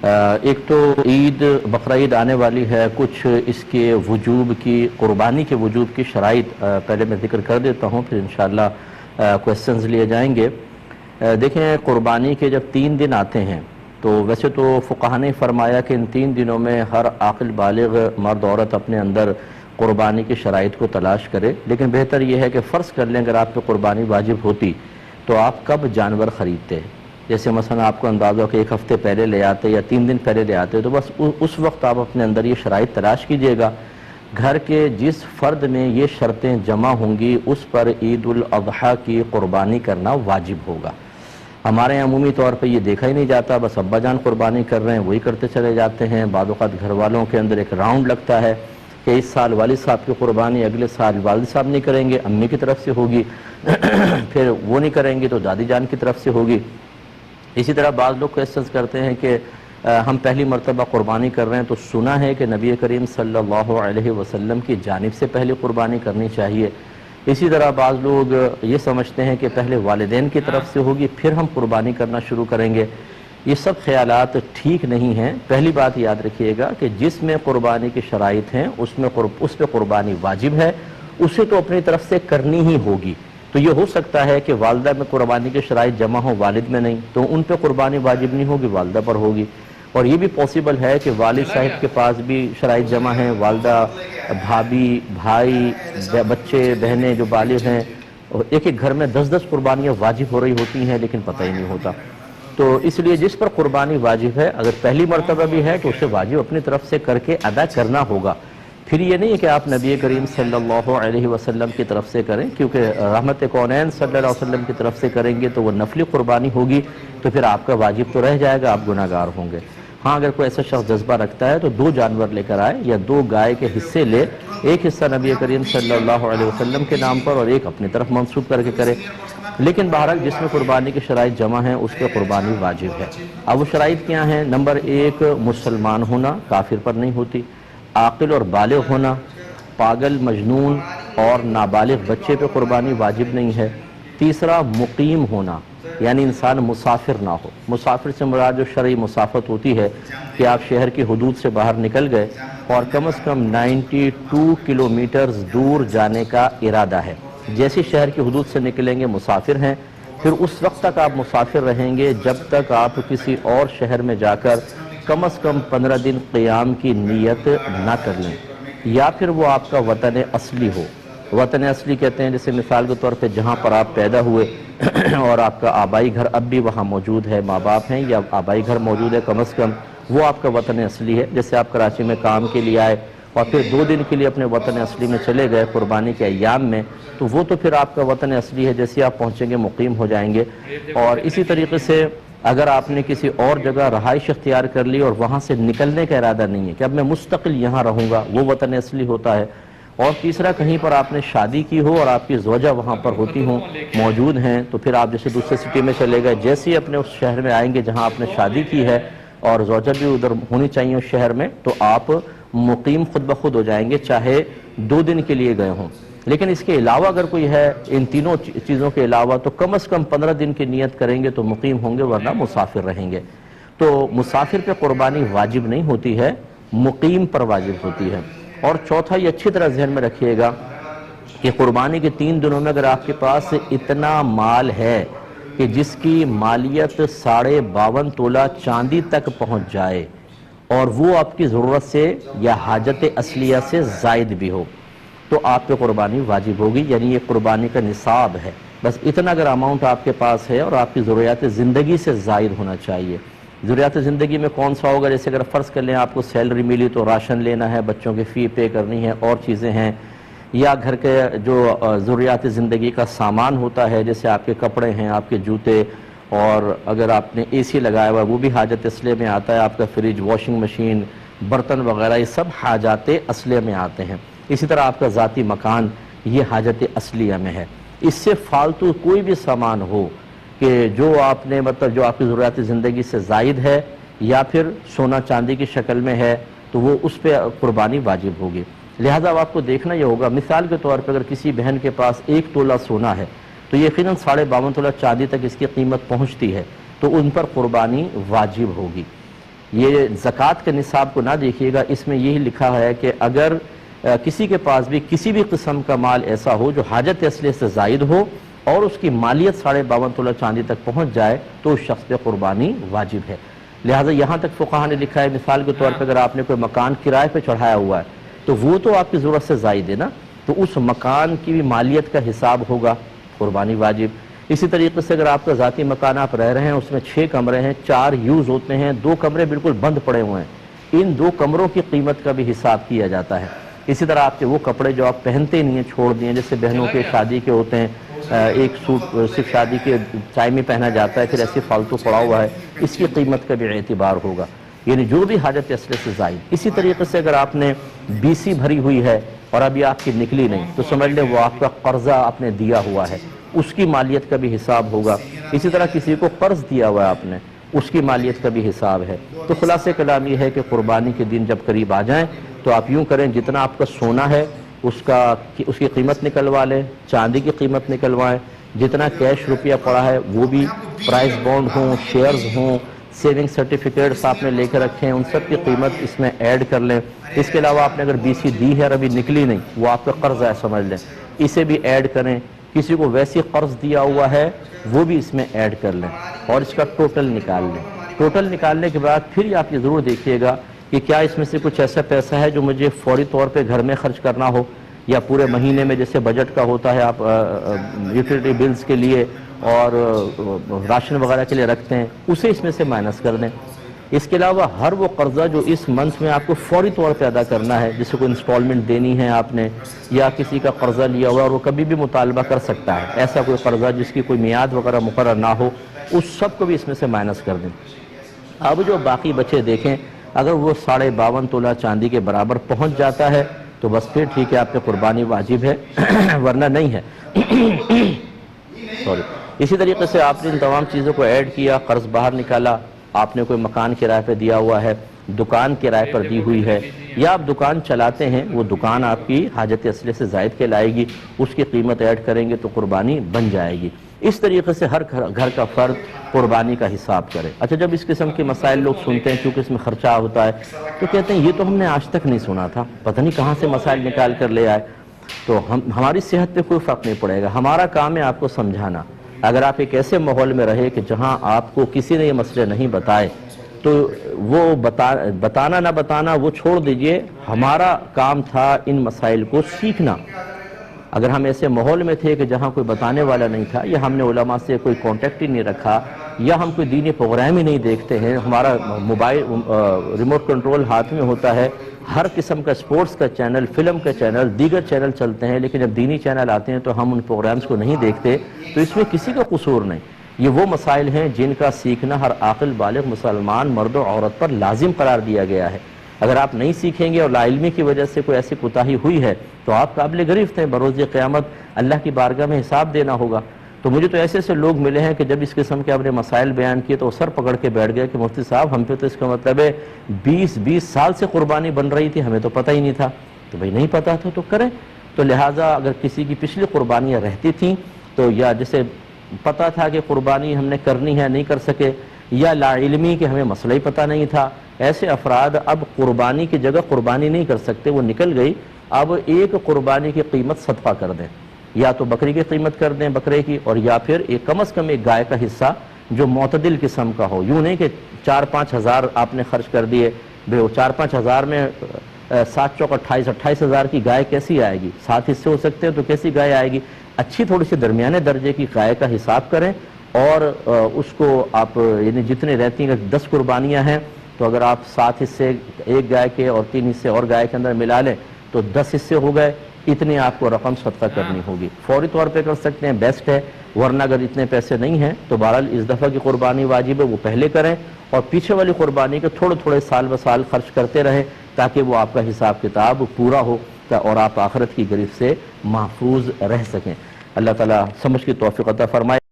ایک تو عید بقرعید آنے والی ہے، کچھ اس کے وجوب کی، قربانی کے وجوب کی شرائط پہلے میں ذکر کر دیتا ہوں، پھر انشاءاللہ کویسچنز لیے جائیں گے۔ دیکھیں، قربانی کے جب 3 دن آتے ہیں تو ویسے تو فقہاء نے فرمایا کہ ان 3 دنوں میں ہر عاقل بالغ مرد عورت اپنے اندر قربانی کی شرائط کو تلاش کرے، لیکن بہتر یہ ہے کہ فرض کر لیں اگر آپ پہ قربانی واجب ہوتی تو آپ کب جانور خریدتے؟ جیسے مثلا آپ کو اندازہ ہو کہ 1 ہفتے پہلے لے آتے یا 3 دن پہلے لے آتے، تو بس اس وقت آپ اپنے اندر یہ شرائط تلاش کیجئے گا۔ گھر کے جس فرد میں یہ شرطیں جمع ہوں گی اس پر عید الاضحیٰ کی قربانی کرنا واجب ہوگا۔ ہمارے یہاں عمومی طور پہ یہ دیکھا ہی نہیں جاتا، بس ابا جان قربانی کر رہے ہیں وہی کرتے چلے جاتے ہیں۔ بعض اوقات گھر والوں کے اندر ایک راؤنڈ لگتا ہے کہ اس سال والد صاحب کی قربانی اگلے سال والد صاحب نہیں کریں گے، امی کی طرف سے ہوگی، پھر وہ نہیں کریں گے تو دادی جان کی طرف سے ہوگی۔ اسی طرح بعض لوگ کویسچنز کرتے ہیں کہ ہم پہلی مرتبہ قربانی کر رہے ہیں تو سنا ہے کہ نبی کریم صلی اللہ علیہ وسلم کی جانب سے پہلے قربانی کرنی چاہیے۔ اسی طرح بعض لوگ یہ سمجھتے ہیں کہ پہلے والدین کی طرف سے ہوگی پھر ہم قربانی کرنا شروع کریں گے۔ یہ سب خیالات ٹھیک نہیں ہیں۔ پہلی بات یاد رکھیے گا کہ جس میں قربانی کی شرائط ہیں اس پہ قربانی واجب ہے، اسے تو اپنی طرف سے کرنی ہی ہوگی۔ تو یہ ہو سکتا ہے کہ والدہ میں قربانی کی شرائط جمع ہو، والد میں نہیں، تو ان پہ قربانی واجب نہیں ہوگی، والدہ پر ہوگی۔ اور یہ بھی پاسبل ہے کہ والد صاحب کے پاس بھی شرائط جمع ہیں، والدہ، بھابھی، بھائی، بچے، بہنیں جو بالغ ہیں، اور ایک ایک گھر میں 10 قربانیاں واجب ہو رہی ہوتی ہیں لیکن پتہ ہی نہیں ہوتا۔ تو اس لیے جس پر قربانی واجب ہے، اگر پہلی مرتبہ بھی ہے تو اسے واجب اپنی طرف سے کر کے ادا کرنا ہوگا۔ پھر یہ نہیں ہے کہ آپ نبی کریم صلی اللہ علیہ وسلم کی طرف سے کریں، کیونکہ رحمت کونین صلی اللہ علیہ وسلم کی طرف سے کریں گے تو وہ نفلی قربانی ہوگی، تو پھر آپ کا واجب تو رہ جائے گا، آپ گناہ گار ہوں گے۔ ہاں، اگر کوئی ایسا شخص جذبہ رکھتا ہے تو 2 جانور لے کر آئے یا 2 گائے کے حصے لے، ایک حصہ نبی کریم صلی اللہ علیہ وسلم کے نام پر اور ایک اپنی طرف منسوب کر کے کرے۔ لیکن بہرحال جس میں قربانی کی شرائط جمع ہیں اس پہ قربانی واجب ہے۔ اب وہ شرائط کیا ہیں؟ نمبر 1، مسلمان ہونا، کافر پر نہیں ہوتی۔ عاقل اور بالغ ہونا، پاگل، مجنون اور نابالغ بچے پہ قربانی واجب نہیں ہے۔ تیسرا، مقیم ہونا، یعنی انسان مسافر نہ ہو۔ مسافر سے مراد جو شرعی مسافت ہوتی ہے کہ آپ شہر کی حدود سے باہر نکل گئے اور کم از کم 92 کلومیٹرز دور جانے کا ارادہ ہے۔ جیسے شہر کی حدود سے نکلیں گے مسافر ہیں، پھر اس وقت تک آپ مسافر رہیں گے جب تک آپ کسی اور شہر میں جا کر کم از کم 15 دن قیام کی نیت نہ کر لیں، یا پھر وہ آپ کا وطن اصلی ہو۔ وطن اصلی کہتے ہیں جیسے مثال کے طور پہ جہاں پر آپ پیدا ہوئے اور آپ کا آبائی گھر اب بھی وہاں موجود ہے، ماں باپ ہیں یا آبائی گھر موجود ہے کم از کم، وہ آپ کا وطن اصلی ہے۔ جیسے آپ کراچی میں کام کے لیے آئے اور پھر 2 دن کے لیے اپنے وطن اصلی میں چلے گئے قربانی کے ایام میں، تو وہ تو پھر آپ کا وطن اصلی ہے، جیسے آپ پہنچیں گے مقیم ہو جائیں گے۔ اور اسی طریقے سے اگر آپ نے کسی اور جگہ رہائش اختیار کر لی اور وہاں سے نکلنے کا ارادہ نہیں ہے کہ اب میں مستقل یہاں رہوں گا، وہ وطن اصلی ہوتا ہے۔ اور تیسرا، کہیں پر آپ نے شادی کی ہو اور آپ کی زوجہ وہاں پر ہوتی ہوں، موجود ہیں، تو پھر آپ جیسے دوسرے سٹی میں چلے گئے، جیسے ہی اپنے اس شہر میں آئیں گے جہاں آپ نے شادی کی ہے اور زوجہ بھی ادھر ہونی چاہیے اس شہر میں، تو آپ مقیم خود بخود ہو جائیں گے، چاہے 2 دن کے لیے گئے ہوں۔ لیکن اس کے علاوہ اگر کوئی ہے ان تینوں چیزوں کے علاوہ تو کم از کم 15 دن کی نیت کریں گے تو مقیم ہوں گے، ورنہ مسافر رہیں گے۔ تو مسافر پہ قربانی واجب نہیں ہوتی ہے، مقیم پر واجب ہوتی ہے۔ اور چوتھا، یہ اچھی طرح ذہن میں رکھیے گا کہ قربانی کے 3 دنوں میں اگر آپ کے پاس اتنا مال ہے کہ جس کی مالیت 52.5 تولہ چاندی تک پہنچ جائے اور وہ آپ کی ضرورت سے یا حاجت اصلیہ سے زائد بھی ہو، تو آپ پہ قربانی واجب ہوگی، یعنی یہ قربانی کا نصاب ہے۔ بس اتنا اگر اماؤنٹ آپ کے پاس ہے اور آپ کی ضروریات زندگی سے زائد ہونا چاہیے۔ ضروریات زندگی میں کون سا ہوگا؟ جیسے اگر فرض کر لیں آپ کو سیلری ملی تو راشن لینا ہے، بچوں کی فی پے کرنی ہے، اور چیزیں ہیں، یا گھر کے جو ضروریات زندگی کا سامان ہوتا ہے جیسے آپ کے کپڑے ہیں، آپ کے جوتے، اور اگر آپ نے اے سی لگایا ہوا ہے وہ بھی حاجت اصلیہ میں آتا ہے، آپ کا فریج، واشنگ مشین، برتن وغیرہ، یہ سب حاجات اصلیہ میں آتے ہیں۔ اسی طرح آپ کا ذاتی مکان، یہ حاجت اصلیہ میں ہے۔ اس سے فالتو کوئی بھی سامان ہو کہ جو آپ نے جو آپ کی ضروریات زندگی سے زائد ہے یا پھر سونا چاندی کی شکل میں ہے، تو وہ اس پہ قربانی واجب ہوگی۔ لہٰذا آپ کو دیکھنا یہ ہوگا، مثال کے طور پہ اگر کسی بہن کے پاس 1 تولہ سونا ہے تو یقیناً 52.5 تولہ چاندی تک اس کی قیمت پہنچتی ہے، تو ان پر قربانی واجب ہوگی۔ یہ زکوٰۃ کے نصاب کو نہ دیکھیے گا، اس میں یہی لکھا ہے کہ اگر کسی کے پاس بھی کسی بھی قسم کا مال ایسا ہو جو حاجت اصلیہ سے زائد ہو اور اس کی مالیت 52.5 تولہ چاندی تک پہنچ جائے تو اس شخص پہ قربانی واجب ہے۔ لہٰذا یہاں تک فقہاء نے لکھا ہے، مثال کے طور پہ اگر آپ نے کوئی مکان کرائے پہ چڑھایا ہوا ہے تو وہ تو آپ کی ضرورت سے زائد ہے نا، تو اس مکان کی بھی مالیت کا حساب ہوگا، قربانی واجب۔ اسی طریقے سے اگر آپ کا ذاتی مکان آپ رہ رہے ہیں، اس میں 6 کمرے ہیں، 4 یوز ہوتے ہیں، 2 کمرے بالکل بند پڑے ہوئے ہیں، ان 2 کمروں کی قیمت کا بھی حساب کیا جاتا ہے۔ اسی طرح آپ کے وہ کپڑے جو آپ پہنتے نہیں ہیں، چھوڑ دیے، جیسے بہنوں کے شادی کے ہوتے ہیں، ایک سوٹ صرف شادی کے ٹائم میں پہنا جاتا ہے، پھر ایسے فالتو پڑا ہوا ہے، اس کی قیمت کا بھی اعتبار ہوگا، یعنی جو بھی حاجت اصلیہ سے زائد۔ اسی طریقے سے اگر آپ نے BC بھری ہوئی ہے اور ابھی آپ کی نکلی نہیں تو سمجھ لیں وہ آپ کا قرضہ آپ نے دیا ہوا ہے، اس کی مالیت کا بھی حساب ہوگا۔ اسی طرح کسی کو قرض دیا ہوا ہے آپ نے، اس کی مالیت کا بھی حساب ہے۔ تو خلاصہ کلام یہ ہے کہ قربانی کے دن جب قریب آ جائیں تو آپ یوں کریں، جتنا آپ کا سونا ہے اس کی قیمت نکلوا لیں، چاندی کی قیمت نکلوائیں، جتنا کیش روپیہ پڑا ہے وہ بھی، پرائز بانڈ ہوں، شیئرز ہوں، سیونگ سرٹیفکیٹس آپ نے لے کے رکھے ہیں، ان سب کی قیمت اس میں ایڈ کر لیں۔ اس کے علاوہ آپ نے اگر BC دی ہے اور ابھی نکلی نہیں، وہ آپ کا قرض ہے سمجھ لیں، اسے بھی ایڈ کریں۔ کسی کو ویسی قرض دیا ہوا ہے وہ بھی اس میں ایڈ کر لیں اور اس کا ٹوٹل نکال لیں۔ ٹوٹل نکالنے کے بعد پھر آپ یہ ضرور دیکھیے گا کہ کیا اس میں سے کچھ ایسا پیسہ ہے جو مجھے فوری طور پہ گھر میں خرچ کرنا ہو، یا پورے مہینے میں جیسے بجٹ کا ہوتا ہے آپ یوٹیلیٹی بلز کے لیے اور راشن وغیرہ کے لیے رکھتے ہیں، اسے اس میں سے مائنس کر دیں۔ اس کے علاوہ ہر وہ قرضہ جو اس منتھ میں آپ کو فوری طور پہ ادا کرنا ہے، جسے کوئی انسٹالمنٹ دینی ہے آپ نے، یا کسی کا قرضہ لیا ہوا اور وہ کبھی بھی مطالبہ کر سکتا ہے، ایسا کوئی قرضہ جس کی کوئی میعاد وغیرہ مقرر نہ ہو، اس سب کو بھی اس میں سے مائنس کر دیں۔ اب جو باقی بچے دیکھیں، اگر وہ 52.5 تولہ چاندی کے برابر پہنچ جاتا ہے تو بس پھر ٹھیک ہے، آپ پہ قربانی واجب ہے، ورنہ نہیں ہے۔ اسی طریقے سے آپ نے ان تمام چیزوں کو ایڈ کیا، قرض باہر نکالا، آپ نے کوئی مکان کرائے پہ دیا ہوا ہے، دکان کرائے پر دی ہوئی ہے، یا آپ دکان چلاتے ہیں، وہ دکان آپ کی حاجت اصلیہ سے زائد کے لائے گی، اس کی قیمت ایڈ کریں گے تو قربانی بن جائے گی۔ اس طریقے سے ہر گھر کا فرد قربانی کا حساب کرے۔ اچھا، جب اس قسم کے مسائل لوگ سنتے ہیں، کیونکہ اس میں خرچہ ہوتا ہے، تو کہتے ہیں یہ تو ہم نے آج تک نہیں سنا تھا، پتہ نہیں کہاں سے مسائل نکال کر لے آئے۔ تو ہماری صحت پہ کوئی فرق نہیں پڑے گا، ہمارا کام ہے آپ کو سمجھانا۔ اگر آپ ایک ایسے ماحول میں رہے کہ جہاں آپ کو کسی نے یہ مسئلے نہیں بتائے تو وہ بتانا نہ بتانا وہ چھوڑ دیجئے، ہمارا کام تھا ان مسائل کو سیکھنا۔ اگر ہم ایسے ماحول میں تھے کہ جہاں کوئی بتانے والا نہیں تھا، یا ہم نے علماء سے کوئی کانٹیکٹ ہی نہیں رکھا، یا ہم کوئی دینی پروگرام ہی نہیں دیکھتے ہیں، ہمارا موبائل ریموٹ کنٹرول ہاتھ میں ہوتا ہے، ہر قسم کا سپورٹس کا چینل، فلم کا چینل، دیگر چینل چلتے ہیں، لیکن جب دینی چینل آتے ہیں تو ہم ان پروگرامز کو نہیں دیکھتے، تو اس میں کسی کا قصور نہیں۔ یہ وہ مسائل ہیں جن کا سیکھنا ہر عاقل بالغ مسلمان مرد و عورت پر لازم قرار دیا گیا ہے۔ اگر آپ نہیں سیکھیں گے اور لا علمی کی وجہ سے کوئی ایسی کوتاہی ہوئی ہے تو آپ قابل گرفت ہیں، بروز قیامت اللہ کی بارگاہ میں حساب دینا ہوگا۔ تو مجھے تو ایسے لوگ ملے ہیں کہ جب اس قسم کے اپنے مسائل بیان کیے تو سر پکڑ کے بیٹھ گئے کہ مفتی صاحب ہم پہ تو اس کا مطلب ہے 20 سال سے قربانی بن رہی تھی، ہمیں تو پتہ ہی نہیں تھا۔ تو بھئی نہیں پتہ تھا تو کریں۔ تو لہٰذا اگر کسی کی پچھلی قربانیاں رہتی تھیں تو یا جسے پتہ تھا کہ قربانی ہم نے کرنی ہے نہیں کر سکے، یا لا علمی کہ ہمیں مسئلہ ہی پتہ نہیں تھا، ایسے افراد اب قربانی کی جگہ قربانی نہیں کر سکتے، وہ نکل گئی، اب ایک قربانی کی قیمت صدقہ کر دیں، یا تو بکری کی قیمت کر دیں بکرے کی، اور یا پھر ایک کم از کم ایک گائے کا حصہ جو معتدل قسم کا ہو، یوں نہیں کہ 4-5 ہزار آپ نے خرچ کر دیے، 4-5 ہزار میں 7 چوک 28 ہزار کی گائے کیسی آئے گی؟ 7 حصے ہو سکتے ہیں تو کیسی گائے آئے گی؟ اچھی تھوڑی سی درمیانے درجے کی گائے کا حساب کریں، اور اس کو آپ یعنی جتنے رہتی ہیں 10 قربانیاں ہیں تو اگر آپ 7 حصے ایک گائے کے اور 3 حصے اور گائے کے اندر ملا لیں تو 10 حصے ہو گئے، اتنے آپ کو رقم صدقہ کرنی ہوگی۔ فوری طور پہ کر سکتے ہیں، بیسٹ ہے، ورنہ اگر اتنے پیسے نہیں ہیں تو بہرحال اس دفعہ کی قربانی واجب ہے وہ پہلے کریں، اور پیچھے والی قربانی کے تھوڑے سال بسال خرچ کرتے رہیں تاکہ وہ آپ کا حساب کتاب پورا ہو اور آپ آخرت کی گرفت سے محفوظ رہ سکیں۔ اللہ تعالیٰ سمجھ کی توفیق عطا فرمائے۔